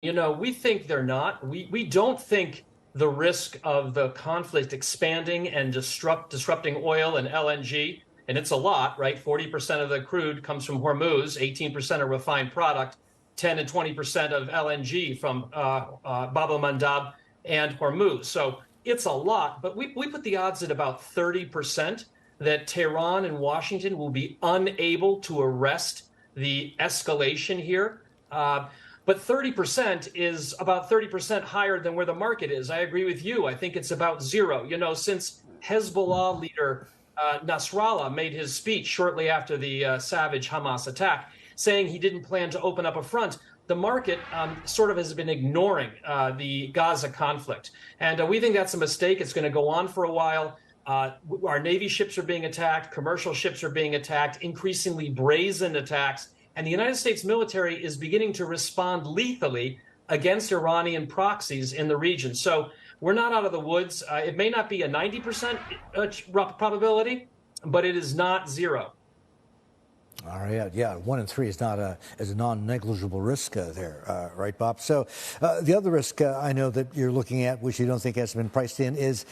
We think they're not. We don't think the risk of the conflict expanding and disrupting oil and LNG, and it's a lot, right? 40% of the crude comes from Hormuz, 18% of refined product, 10 and 20% of LNG from Bab el-Mandab and Hormuz. So it's a lot, but we put the odds at about 30% that Tehran and Washington will be unable to arrest the escalation here. But 30% is about 30% higher than where the market is. I agree with you. I think it's about zero. Since Hezbollah leader Nasrallah made his speech shortly after the savage Hamas attack, saying he didn't plan to open up a front, the market sort of has been ignoring the Gaza conflict. And we think that's a mistake. It's going to go on for a while. Our Navy ships are being attacked. Commercial ships are being attacked, increasingly brazen attacks. And the United States military is beginning to respond lethally against Iranian proxies in the region. So we're not out of the woods. It may not be a 90% probability, but it is not zero. All right, yeah, 1 in 3 is not a non-negligible risk there, right, Bob? So the other risk I know that you're looking at, which you don't think has been priced in, is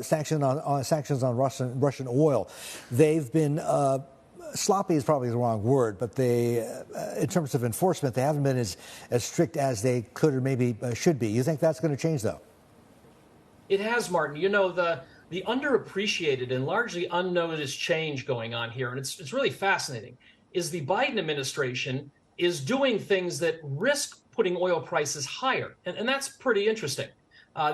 sanctions on Russian oil. They've been sloppy is probably the wrong word, but they, in terms of enforcement, they haven't been as strict as they could or maybe should be. You think that's going to change, though? It has, Martin. The underappreciated and largely unnoticed change going on here, and it's really fascinating, is the Biden administration is doing things that risk putting oil prices higher, and that's pretty interesting.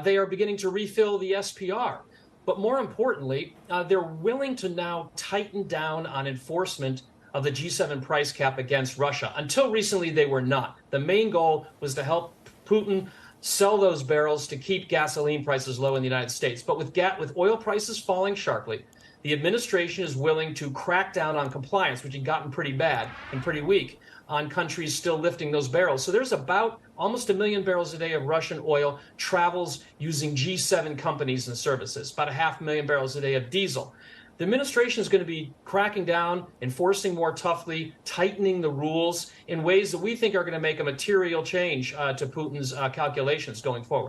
They are beginning to refill the SPR. But more importantly, they're willing to now tighten down on enforcement of the G7 price cap against Russia. Until recently, they were not. The main goal was to help Putin sell those barrels to keep gasoline prices low in the United States. But with oil prices falling sharply, the administration is willing to crack down on compliance, which had gotten pretty bad and pretty weak on countries still lifting those barrels. So there's about almost 1 million barrels a day of Russian oil travels using G7 companies and services, about 500,000 barrels a day of diesel. The administration is going to be cracking down, enforcing more toughly, tightening the rules in ways that we think are going to make a material change to Putin's calculations going forward.